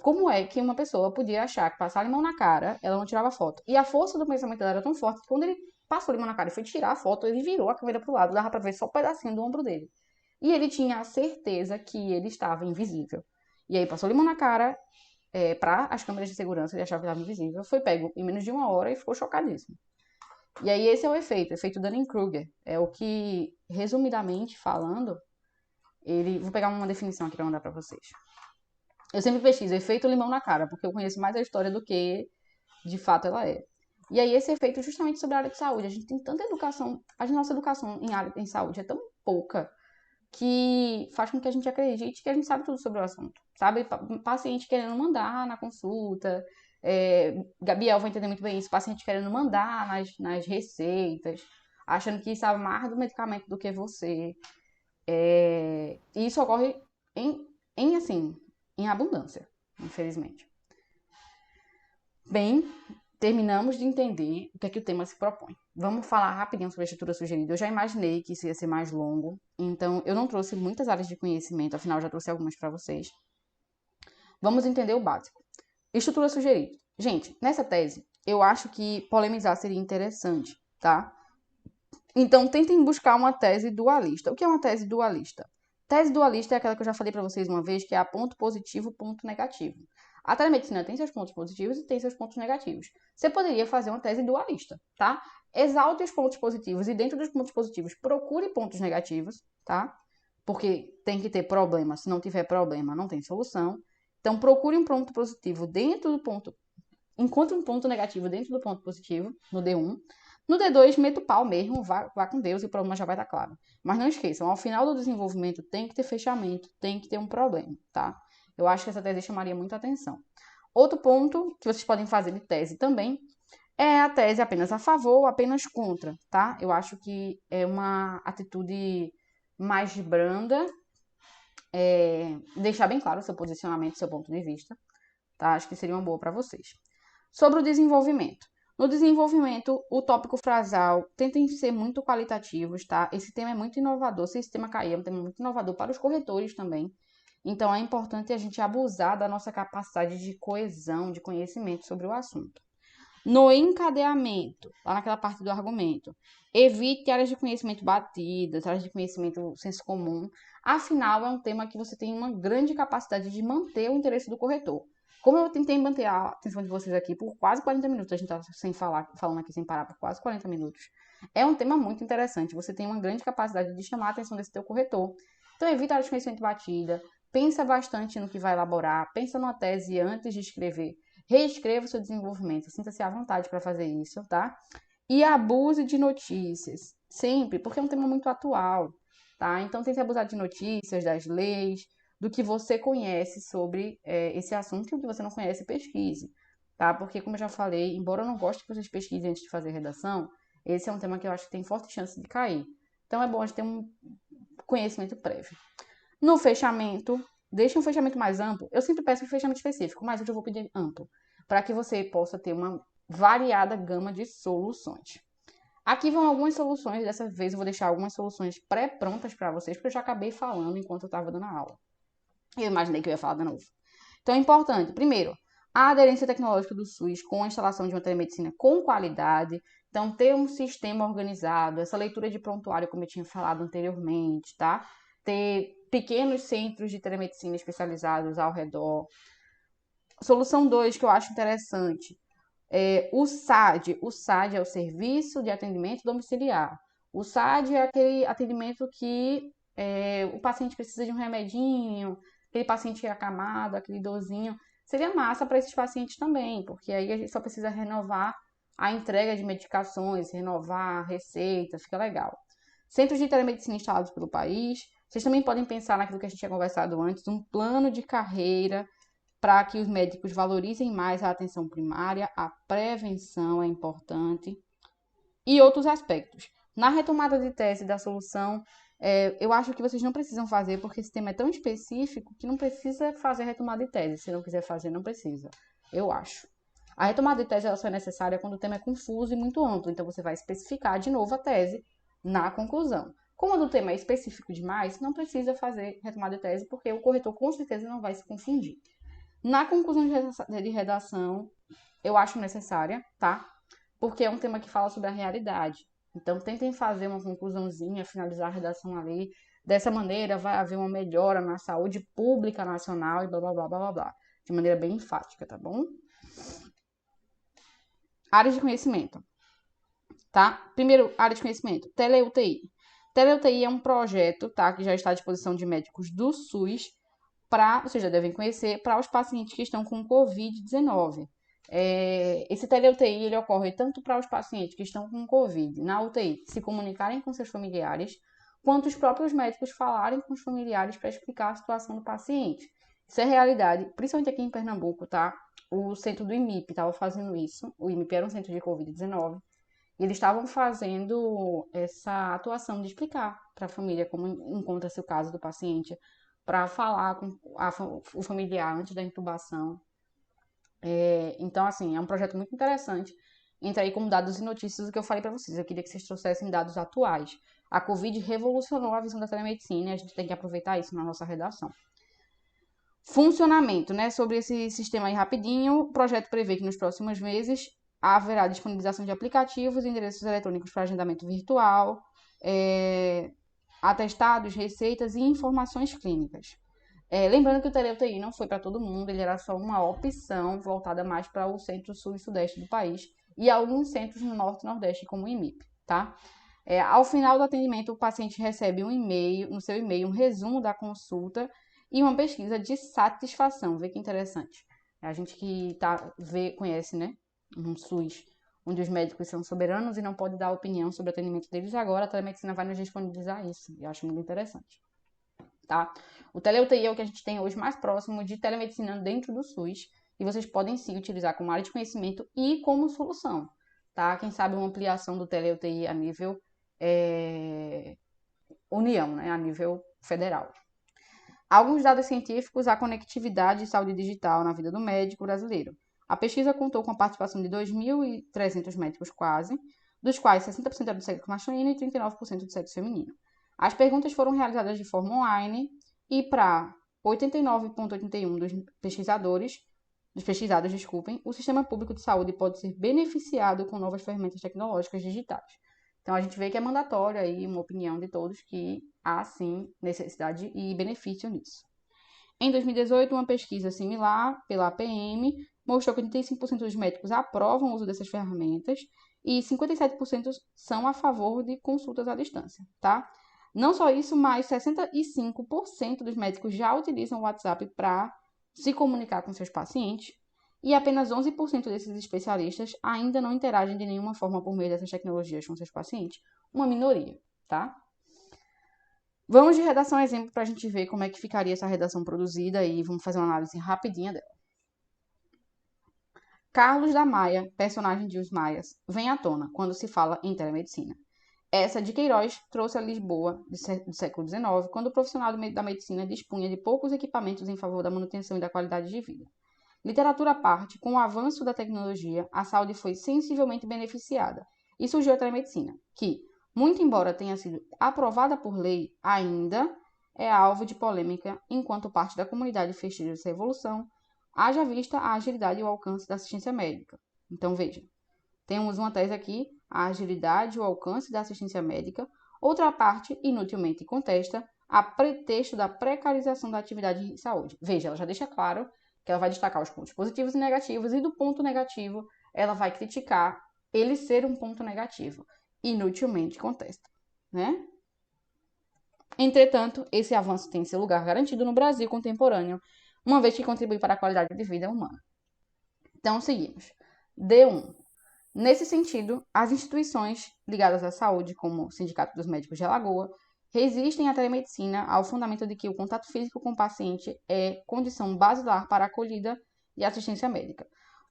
como é que uma pessoa podia achar que passar limão na cara, ela não tirava foto. E a força do pensamento dela era tão forte que quando ele passou limão na cara e foi tirar a foto, ele virou a câmera pro lado, dava pra ver só um pedacinho do ombro dele. E ele tinha a certeza que ele estava invisível. E aí passou limão na cara, para as câmeras de segurança, ele achava que estava invisível, foi pego em menos de 1 hora e ficou chocadíssimo. E aí esse é o efeito Dunning-Kruger. É o que, resumidamente falando, vou pegar uma definição aqui para mandar para vocês. Eu sempre pesquiso efeito limão na cara, porque eu conheço mais a história do que, de fato, ela é. E aí esse efeito justamente sobre a área de saúde. A gente tem tanta educação, a nossa educação em saúde é tão pouca, que faz com que a gente acredite que a gente sabe tudo sobre o assunto, sabe? Paciente querendo mandar na consulta, Gabriel vai entender muito bem isso, paciente querendo mandar nas receitas, achando que sabe mais do medicamento do que você. E isso ocorre em abundância, infelizmente. Bem, terminamos de entender o que é que o tema se propõe. Vamos falar rapidinho sobre a estrutura sugerida. Eu já imaginei que isso ia ser mais longo, então eu não trouxe muitas áreas de conhecimento, afinal já trouxe algumas para vocês. Vamos entender o básico. Estrutura sugerida. Gente, nessa tese, eu acho que polemizar seria interessante, tá? Então, tentem buscar uma tese dualista. O que é uma tese dualista? Tese dualista é aquela que eu já falei para vocês uma vez, que é a ponto positivo, ponto negativo. A telemedicina tem seus pontos positivos e tem seus pontos negativos. Você poderia fazer uma tese dualista, tá? Exalte os pontos positivos e dentro dos pontos positivos procure pontos negativos, tá? Porque tem que ter problema. Se não tiver problema, não tem solução. Então, procure um ponto positivo dentro do ponto... Encontre um ponto negativo dentro do ponto positivo, no D1. No D2, meta o pau mesmo, vá com Deus e o problema já vai estar claro. Mas não esqueçam, ao final do desenvolvimento tem que ter fechamento, tem que ter um problema, tá? Eu acho que essa tese chamaria muita atenção. Outro ponto que vocês podem fazer de tese também é a tese apenas a favor ou apenas contra, tá? Eu acho que é uma atitude mais branda, deixar bem claro o seu posicionamento, seu ponto de vista, tá? Acho que seria uma boa para vocês. Sobre o desenvolvimento. No desenvolvimento, o tópico frasal tentem ser muito qualitativos, tá? Esse tema é muito inovador. Se esse tema cair, é um tema muito inovador para os corretores também. Então, é importante a gente abusar da nossa capacidade de coesão, de conhecimento sobre o assunto. No encadeamento, lá naquela parte do argumento, evite áreas de conhecimento batidas, áreas de conhecimento senso comum. Afinal, é um tema que você tem uma grande capacidade de manter o interesse do corretor. Como eu tentei manter a atenção de vocês aqui por quase 40 minutos, a gente tá falando aqui sem parar por quase 40 minutos. É um tema muito interessante, você tem uma grande capacidade de chamar a atenção desse teu corretor. Então, evita áreas de conhecimento batida, pensa bastante no que vai elaborar, pensa numa tese antes de escrever, reescreva o seu desenvolvimento, sinta-se à vontade para fazer isso, tá? E abuse de notícias, sempre, porque é um tema muito atual, tá? Então, tente abusar de notícias, das leis, do que você conhece sobre esse assunto e o que você não conhece, pesquise, tá? Porque, como eu já falei, embora eu não goste que vocês pesquisem antes de fazer redação, esse é um tema que eu acho que tem forte chance de cair. Então, é bom a gente ter um conhecimento prévio. No fechamento, deixe um fechamento mais amplo. Eu sempre peço um fechamento específico, mas hoje eu vou pedir amplo. para que você possa ter uma variada gama de soluções. Aqui vão algumas soluções, dessa vez eu vou deixar algumas soluções pré-prontas para vocês, porque eu já acabei falando enquanto eu estava dando a aula. Eu imaginei que eu ia falar de novo. Então é importante, primeiro, a aderência tecnológica do SUS com a instalação de uma telemedicina com qualidade. Então, ter um sistema organizado, essa leitura de prontuário, como eu tinha falado anteriormente, tá? Ter pequenos centros de telemedicina especializados ao redor. Solução 2, que eu acho interessante, o SAD. O SAD é o Serviço de Atendimento Domiciliar. O SAD é aquele atendimento que o paciente precisa de um remedinho, aquele paciente acamado, aquele dorzinho. Seria massa para esses pacientes também, porque aí a gente só precisa renovar a entrega de medicações, renovar a receita, fica legal. Centros de telemedicina instalados pelo país. Vocês também podem pensar naquilo que a gente tinha conversado antes, um plano de carreira para que os médicos valorizem mais a atenção primária, a prevenção é importante e outros aspectos. Na retomada de tese da solução, eu acho que vocês não precisam fazer, porque esse tema é tão específico que não precisa fazer retomada de tese. Se não quiser fazer, não precisa, eu acho. A retomada de tese ela só é necessária quando o tema é confuso e muito amplo, então você vai especificar de novo a tese na conclusão. Como o tema é específico demais, não precisa fazer retomada de tese, porque o corretor com certeza não vai se confundir. Na conclusão de redação, eu acho necessária, tá? Porque é um tema que fala sobre a realidade. Então, tentem fazer uma conclusãozinha, finalizar a redação ali. Dessa maneira, vai haver uma melhora na saúde pública nacional e blá, blá, blá, blá, blá, blá. De maneira bem enfática, tá bom? Áreas de conhecimento, tá? Primeiro, área de conhecimento, tele-UTI. Tele-UTI é um projeto, tá? Que já está à disposição de médicos do SUS, vocês já devem conhecer, para os pacientes que estão com Covid-19. Esse tele-UTI ele ocorre tanto para os pacientes que estão com Covid na UTI se comunicarem com seus familiares, quanto os próprios médicos falarem com os familiares para explicar a situação do paciente. Isso é realidade, principalmente aqui em Pernambuco, tá? O centro do IMIP estava fazendo isso. O IMIP era um centro de Covid-19. E eles estavam fazendo essa atuação de explicar para a família como encontra-se o caso do paciente, para falar com o familiar antes da intubação. Então, assim, é um projeto muito interessante. Entra aí como dados e notícias o que eu falei para vocês. Eu queria que vocês trouxessem dados atuais. A Covid revolucionou a visão da telemedicina e a gente tem que aproveitar isso na nossa redação. Funcionamento, né? Sobre esse sistema aí rapidinho, o projeto prevê que nos próximos meses haverá disponibilização de aplicativos e endereços eletrônicos para agendamento virtual, atestados, receitas e informações clínicas. Lembrando que o tele-UTI não foi para todo mundo, ele era só uma opção voltada mais para o centro, sul e sudeste do país e alguns centros no norte e nordeste, como o IMIP, tá? Ao final do atendimento, o paciente recebe no seu e-mail, um resumo da consulta e uma pesquisa de satisfação. Vê que interessante. A gente que conhece, né, um SUS, onde os médicos são soberanos e não pode dar opinião sobre o atendimento deles, agora a telemedicina vai nos disponibilizar isso. E eu acho muito interessante. Tá? O tele-UTI é o que a gente tem hoje mais próximo de telemedicina dentro do SUS e vocês podem sim utilizar como área de conhecimento e como solução, tá? Quem sabe uma ampliação do tele-UTI a nível União, né? A nível federal. Alguns dados científicos, a conectividade e saúde digital na vida do médico brasileiro. A pesquisa contou com a participação de 2.300 médicos quase, dos quais 60% era do sexo masculino e 39% do sexo feminino. As perguntas foram realizadas de forma online e para 89,81% dos pesquisados, o sistema público de saúde pode ser beneficiado com novas ferramentas tecnológicas digitais. Então, a gente vê que é mandatório aí uma opinião de todos que há, sim, necessidade e benefício nisso. Em 2018, uma pesquisa similar pela APM mostrou que 85% dos médicos aprovam o uso dessas ferramentas e 57% são a favor de consultas à distância, tá? Não só isso, mas 65% dos médicos já utilizam o WhatsApp para se comunicar com seus pacientes e apenas 11% desses especialistas ainda não interagem de nenhuma forma por meio dessas tecnologias com seus pacientes. Uma minoria, tá? Vamos de redação exemplo para a gente ver como é que ficaria essa redação produzida e vamos fazer uma análise rapidinha dela. Carlos da Maia, personagem de Os Maias, vem à tona quando se fala em telemedicina. Essa de Queiroz trouxe a Lisboa do século XIX, quando o profissional da medicina dispunha de poucos equipamentos em favor da manutenção e da qualidade de vida. Literatura à parte, com o avanço da tecnologia, a saúde foi sensivelmente beneficiada e surgiu a telemedicina, que, muito embora tenha sido aprovada por lei, ainda é alvo de polêmica enquanto parte da comunidade festeja essa evolução, haja vista a agilidade e o alcance da assistência médica. Então, veja, temos uma tese aqui, a agilidade e o alcance da assistência médica. Outra parte, inutilmente contesta, a pretexto da precarização da atividade de saúde. Veja, ela já deixa claro que ela vai destacar os pontos positivos e negativos, e do ponto negativo, ela vai criticar ele ser um ponto negativo. Inutilmente contesta, né? Entretanto, esse avanço tem seu lugar garantido no Brasil contemporâneo, uma vez que contribui para a qualidade de vida humana. Então, seguimos. D1. Nesse sentido, as instituições ligadas à saúde, como o Sindicato dos Médicos de Alagoas, resistem à telemedicina ao fundamento de que o contato físico com o paciente é condição basilar para a acolhida e assistência médica.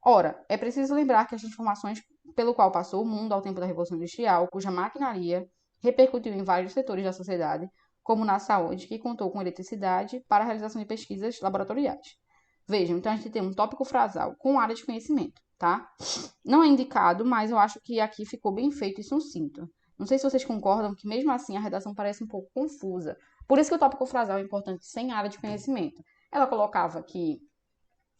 Ora, é preciso lembrar que as transformações pelo qual passou o mundo ao tempo da Revolução Industrial, cuja maquinaria repercutiu em vários setores da sociedade, como na saúde, que contou com eletricidade para a realização de pesquisas laboratoriais. Vejam, então a gente tem um tópico frasal com área de conhecimento, tá? Não é indicado, mas eu acho que aqui ficou bem feito e sucinto. Não sei se vocês concordam que, mesmo assim, a redação parece um pouco confusa. Por isso que o tópico frasal é importante sem área de conhecimento. Ela colocava que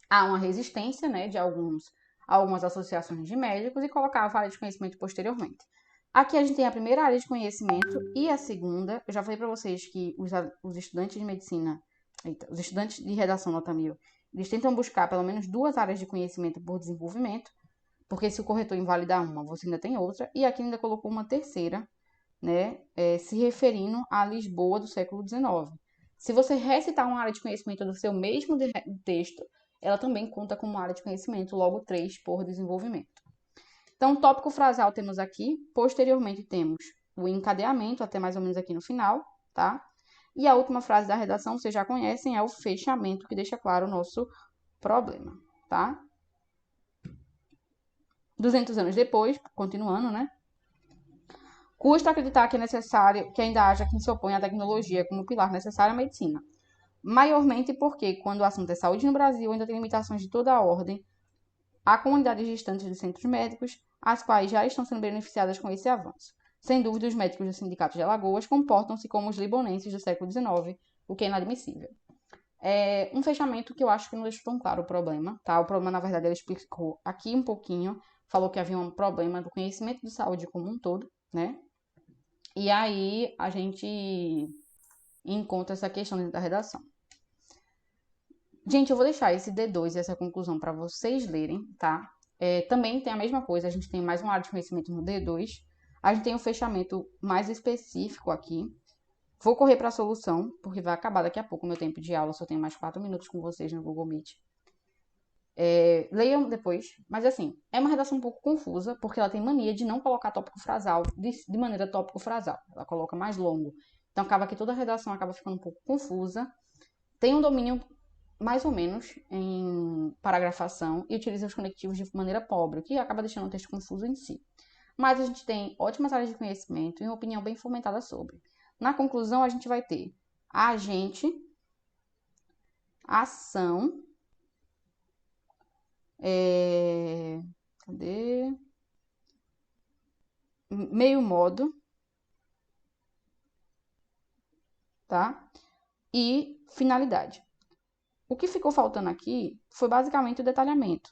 há uma resistência, né, de algumas associações de médicos e colocava a área de conhecimento posteriormente. Aqui a gente tem a primeira área de conhecimento e a segunda. Eu já falei para vocês que os estudantes de medicina, os estudantes de redação nota 1000, eles tentam buscar pelo menos 2 áreas de conhecimento por desenvolvimento, porque se o corretor invalidar uma, você ainda tem outra, e aqui ainda colocou uma terceira, né, se referindo a Lisboa do século XIX. Se você recitar uma área de conhecimento do seu mesmo texto, ela também conta como área de conhecimento, logo 3 por desenvolvimento. Então, tópico frasal temos aqui, posteriormente temos o encadeamento, até mais ou menos aqui no final, tá? E a última frase da redação, vocês já conhecem, é o fechamento, que deixa claro o nosso problema, tá? 200 anos depois, continuando, né? Custa acreditar que é necessário que ainda haja quem se oponha à tecnologia como pilar necessário à medicina. Maiormente porque, quando o assunto é saúde no Brasil, ainda tem limitações de toda a ordem. Há comunidades distantes dos centros médicos, as quais já estão sendo beneficiadas com esse avanço. Sem dúvida, os médicos do Sindicato de Alagoas comportam-se como os libonenses do século XIX, o que é inadmissível. Um fechamento que eu acho que não deixou tão claro o problema, tá? O problema, na verdade, ele explicou aqui um pouquinho, falou que havia um problema do conhecimento de saúde como um todo, né? E aí a gente encontra essa questão dentro da redação. Gente, eu vou deixar esse D2 e essa conclusão para vocês lerem, tá? Também tem a mesma coisa, a gente tem mais uma área de conhecimento no D2. A gente tem um fechamento mais específico aqui. Vou correr para a solução, porque vai acabar daqui a pouco o meu tempo de aula, só tenho mais 4 minutos com vocês no Google Meet. Leiam depois, mas assim, é uma redação um pouco confusa, porque ela tem mania de não colocar tópico frasal de maneira tópico frasal. Ela coloca mais longo. Então acaba que toda a redação acaba ficando um pouco confusa. Tem um domínio mais ou menos em paragrafação e utiliza os conectivos de maneira pobre, o que acaba deixando o texto confuso em si. Mas a gente tem ótimas áreas de conhecimento e uma opinião bem fomentada sobre. Na conclusão, a gente vai ter agente, ação, meio modo, tá? E finalidade. O que ficou faltando aqui foi basicamente o detalhamento.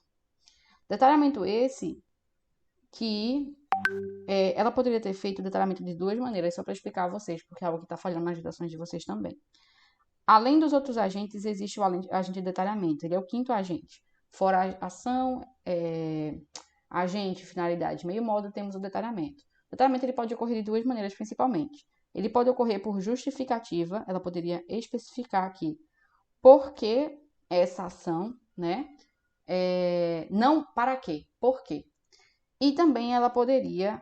Detalhamento esse que ela poderia ter feito o detalhamento de 2 maneiras, só para explicar a vocês, porque é algo que está falhando nas redações de vocês também. Além dos outros agentes, existe o agente de detalhamento. Ele é o 5º agente. Fora a ação, agente, finalidade, meio modo, temos o detalhamento. O detalhamento ele pode ocorrer de 2 maneiras, principalmente. Ele pode ocorrer por justificativa, ela poderia especificar aqui por que essa ação, né? Não para quê, por quê. E também ela poderia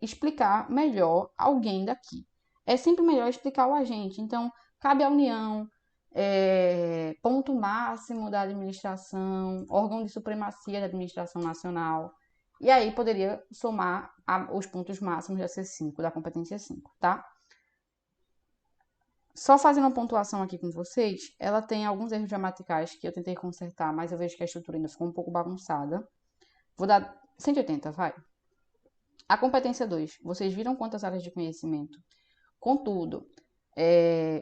explicar melhor alguém daqui. É sempre melhor explicar o agente. Então, cabe à União, ponto máximo da administração, órgão de supremacia da administração nacional. E aí poderia somar os pontos máximos da C5, da competência 5, tá? Só fazendo uma pontuação aqui com vocês, ela tem alguns erros gramaticais que eu tentei consertar, mas eu vejo que a estrutura ainda ficou um pouco bagunçada. Vou dar 180, vai. A competência 2, vocês viram quantas áreas de conhecimento? Contudo,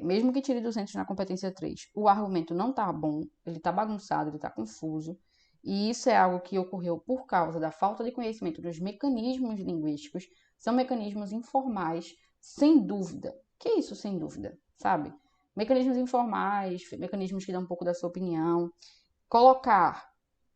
mesmo que tire 200 na competência 3, o argumento não está bom, ele está bagunçado, ele está confuso. E isso é algo que ocorreu por causa da falta de conhecimento dos mecanismos linguísticos. São mecanismos informais, sem dúvida. Que é isso, sem dúvida? Sabe? Mecanismos informais, mecanismos que dão um pouco da sua opinião. Colocar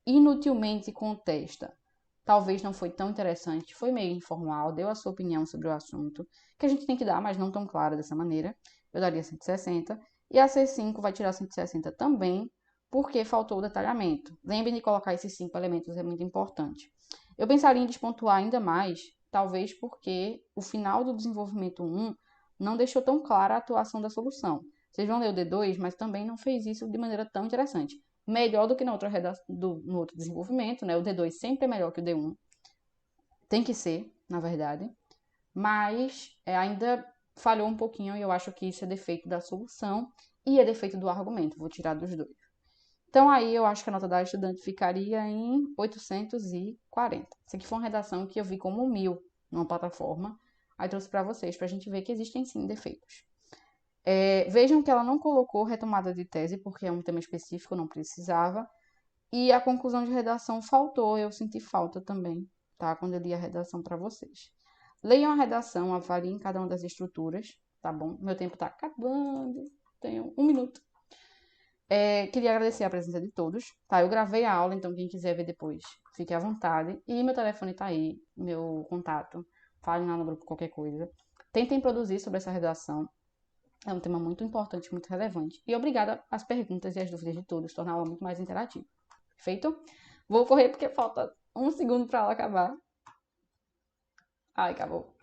inutilmente contesta. Talvez não foi tão interessante, foi meio informal, deu a sua opinião sobre o assunto, que a gente tem que dar, mas não tão clara dessa maneira. Eu daria 160. E a C5 vai tirar 160 também, porque faltou o detalhamento. Lembrem de colocar esses 5 elementos, é muito importante. Eu pensaria em despontuar ainda mais, talvez porque o final do desenvolvimento 1 não deixou tão clara a atuação da solução. Vocês vão ler o D2, mas também não fez isso de maneira tão interessante. Melhor do que no outro desenvolvimento, né? O D2 sempre é melhor que o D1. Tem que ser, na verdade. Mas ainda falhou um pouquinho e eu acho que isso é defeito da solução e é defeito do argumento. Vou tirar dos dois. Então, aí eu acho que a nota da estudante ficaria em 840. Isso aqui foi uma redação que eu vi como 1000 numa plataforma. Aí trouxe para vocês, para a gente ver que existem sim defeitos. Vejam que ela não colocou retomada de tese, porque é um tema específico, não precisava. E a conclusão de redação faltou, eu senti falta também, tá? Quando eu li a redação para vocês. Leiam a redação, avaliem cada uma das estruturas, tá bom? Meu tempo tá acabando, tenho 1 minuto. Queria agradecer a presença de todos, tá? Eu gravei a aula, então quem quiser ver depois, fique à vontade. E meu telefone tá aí, meu contato. Falem lá no grupo qualquer coisa. Tentem produzir sobre essa redação. É um tema muito importante, muito relevante. E obrigada às perguntas e às dúvidas de todos, tornar a aula muito mais interativa. Feito? Vou correr porque falta 1 segundo para ela acabar. Ai, acabou.